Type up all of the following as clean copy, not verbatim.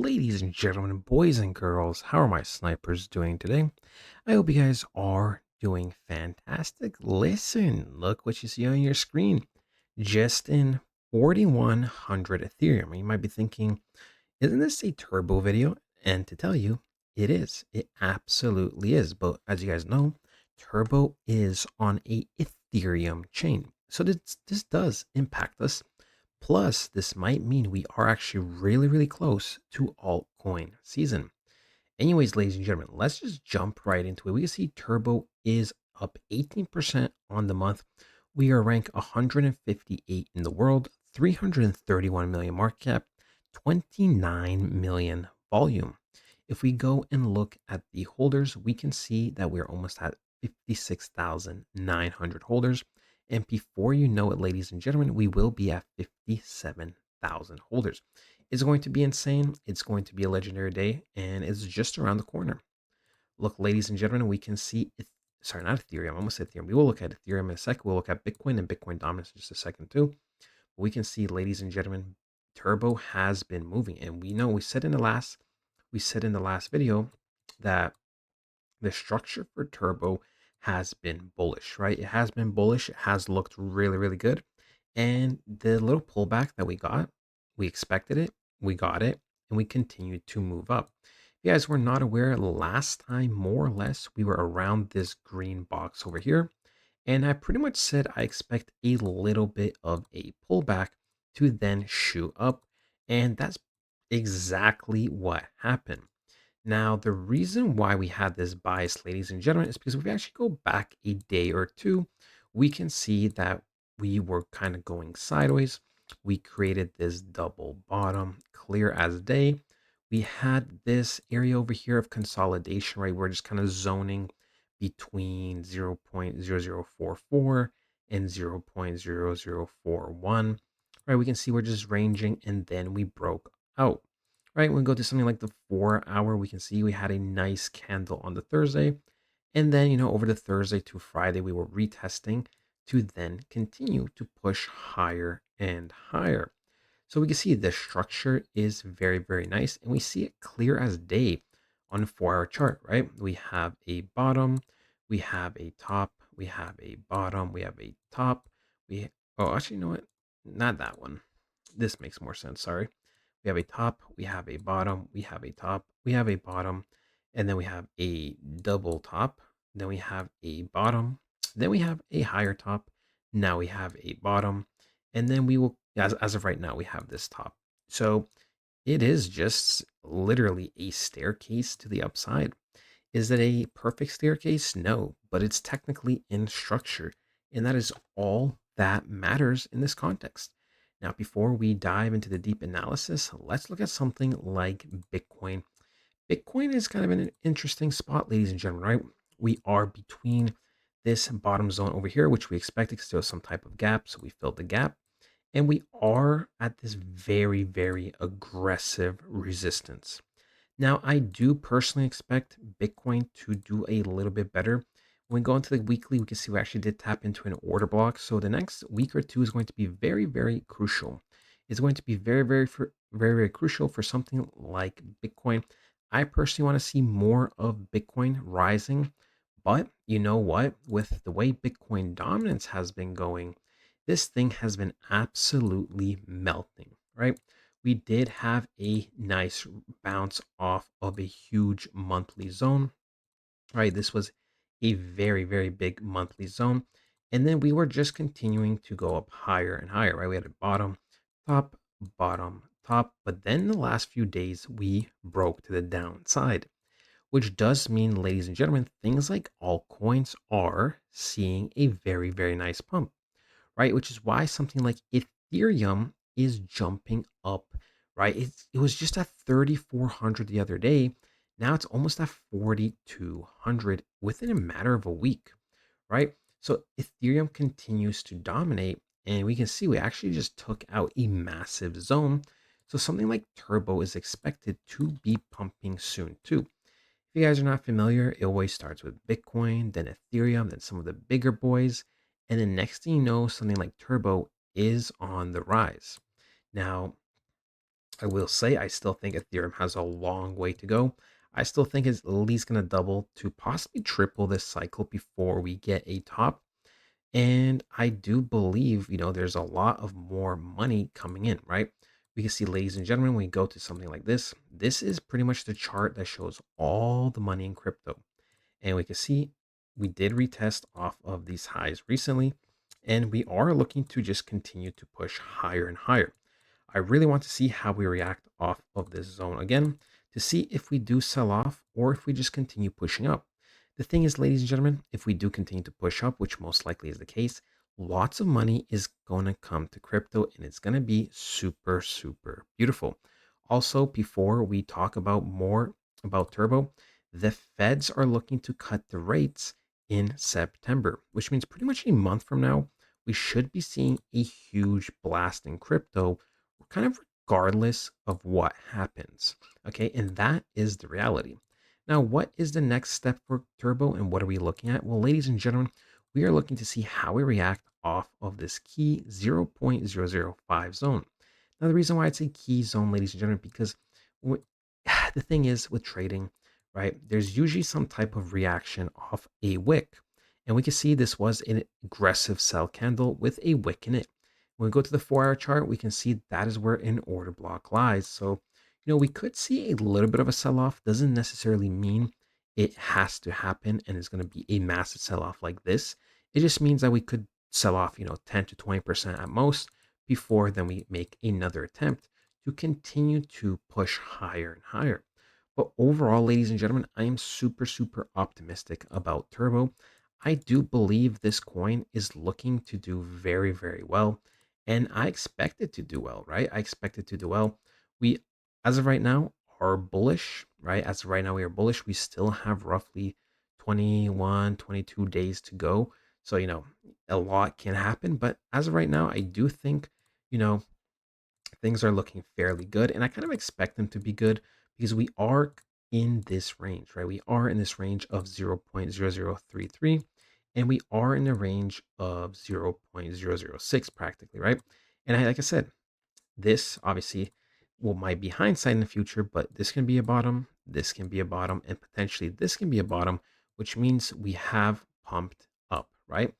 Ladies and gentlemen, boys and girls, how are my snipers doing today? I hope you guys are doing fantastic. Listen, look what you see on your screen. Just in 4100 Ethereum. You might be thinking, isn't this a turbo video? And to tell you, it is. It absolutely is. But as you guys know, turbo is on a Ethereum chain. So this does impact us. Plus, this might mean we are actually really, really close to altcoin season. Anyways, ladies and gentlemen, let's just jump right into it. We can see Turbo is up 18% on the month. We are ranked 158 in the world, 331 million market cap, 29 million volume. If we go and look at the holders, we can see that we're almost at 56,900 holders. And before you know it, ladies and gentlemen, we will be at 57,000 holders. It's going to be insane. It's going to be a legendary day, and it's just around the corner. Look, ladies and gentlemen, we can see it. Sorry, not Ethereum. I almost said Ethereum. We will look at Ethereum in a second. We'll look at Bitcoin and Bitcoin dominance in just a second too. We can see, ladies and gentlemen, Turbo has been moving, and we know we said in the last video that the structure for Turbo has been bullish, right? It has been bullish. It has looked really, really good. And the little pullback that we got, we expected it, we got it, and we continued to move up. If you guys were not aware, last time, more or less, we were around this green box over here. And I pretty much said I expect a little bit of a pullback to then shoot up. And that's exactly what happened. Now, the reason why we had this bias, ladies and gentlemen, is because if we actually go back a day or two, we can see that we were kind of going sideways. We created this double bottom, clear as day. We had this area over here of consolidation, right? We're just kind of zoning between 0.0044 and 0.0041, right? We can see we're just ranging and then we broke out. Right, when we go to something like the 4 hour, we can see we had a nice candle on the Thursday. And then, over the Thursday to Friday, we were retesting to then continue to push higher and higher. So we can see the structure is very, very nice. And we see it clear as day on a 4 hour chart, right? We have a bottom, we have a top, we have a bottom, we have a top. Actually, you know what? Not that one. This makes more sense. Sorry. We have a top, we have a bottom, we have a top, we have a bottom, and then we have a double top. Then we have a bottom, then we have a higher top. Now we have a bottom, and then we will, as of right now, we have this top. So it is just literally a staircase to the upside. Is it a perfect staircase? No, but it's technically in structure, and that is all that matters in this context. Now, before we dive into the deep analysis, let's look at something like Bitcoin. Bitcoin is kind of an interesting spot, ladies and gentlemen, right? We are between this bottom zone over here, which we expected to have some type of gap, so we filled the gap. And we are at this very, very aggressive resistance. Now, I do personally expect Bitcoin to do a little bit better. When we go into the weekly, we can see we actually did tap into an order block. So the next week or two is going to be very, very crucial. It's going to be very, very, very crucial for something like Bitcoin. I personally want to see more of Bitcoin rising. But you know what? With the way Bitcoin dominance has been going, this thing has been absolutely melting, right? We did have a nice bounce off of a huge monthly zone, right? This was a very, very big monthly zone. And then we were just continuing to go up higher and higher, right? We had a top, bottom, top. But then the last few days, we broke to the downside, which does mean, ladies and gentlemen, things like altcoins are seeing a very, very nice pump, right? Which is why something like Ethereum is jumping up, right? It was just at 3,400 the other day. Now it's almost at 4,200 within a matter of a week, right? So Ethereum continues to dominate, and we can see we actually just took out a massive zone. So something like Turbo is expected to be pumping soon too. If you guys are not familiar, it always starts with Bitcoin, then Ethereum, then some of the bigger boys. And then next thing you know, something like Turbo is on the rise. Now, I will say I still think Ethereum has a long way to go. I still think it's at least going to double to possibly triple this cycle before we get a top. And I do believe, there's a lot of more money coming in, right? We can see, ladies and gentlemen, when we go to something like this is pretty much the chart that shows all the money in crypto. And we can see we did retest off of these highs recently, and we are looking to just continue to push higher and higher. I really want to see how we react off of this zone again to see if we do sell off or if we just continue pushing up. The thing is, ladies and gentlemen, if we do continue to push up, which most likely is the case, lots of money is going to come to crypto and it's going to be super, super beautiful. Also, before we talk about more about Turbo, the feds are looking to cut the rates in September, which means pretty much a month from now, we should be seeing a huge blast in crypto, kind of regardless of what happens. Okay, and that is the reality. Now, what is the next step for Turbo and what are we looking at? Well, ladies and gentlemen, we are looking to see how we react off of this key 0.005 zone. Now, the reason why it's a key zone, ladies and gentlemen, because the thing is with trading, right, there's usually some type of reaction off a wick. And we can see this was an aggressive sell candle with a wick in it. When we go to the 4-hour chart, we can see that is where an order block lies. So, we could see a little bit of a sell off. Doesn't necessarily mean it has to happen and it's going to be a massive sell off like this. It just means that we could sell off, 10 to 20% at most before then we make another attempt to continue to push higher and higher. But overall, ladies and gentlemen, I am super, super optimistic about Turbo. I do believe this coin is looking to do very, very well. And I expect it to do well, right? I expect it to do well. We, as of right now, are bullish, right? As of right now, we are bullish. We still have roughly 21, 22 days to go. So, a lot can happen. But as of right now, I do think, you know, things are looking fairly good. And I kind of expect them to be good because we are in this range, right? We are in this range of 0.0033 and we are in the range of 0.006 practically, right? And like I said, this obviously might be hindsight in the future, but this can be a bottom, this can be a bottom, and potentially this can be a bottom, which means we have pumped up, right?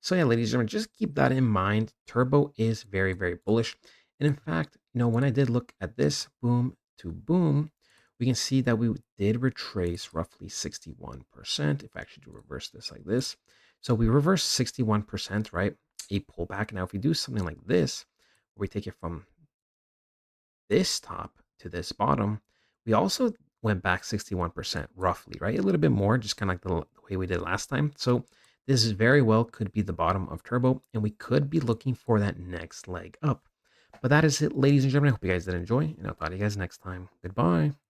So yeah, ladies and gentlemen, just keep that in mind. Turbo is very, very bullish. And in fact, when I did look at this boom to boom, we can see that we did retrace roughly 61%. If I actually do reverse this like this. So we reversed 61%, right? A pullback. Now, if we do something like this, where we take it from this top to this bottom, we also went back 61% roughly, right? A little bit more, just kind of like the way we did last time. So this is very well could be the bottom of Turbo, and we could be looking for that next leg up. But that is it, ladies and gentlemen. I hope you guys did enjoy, and I'll talk to you guys next time. Goodbye.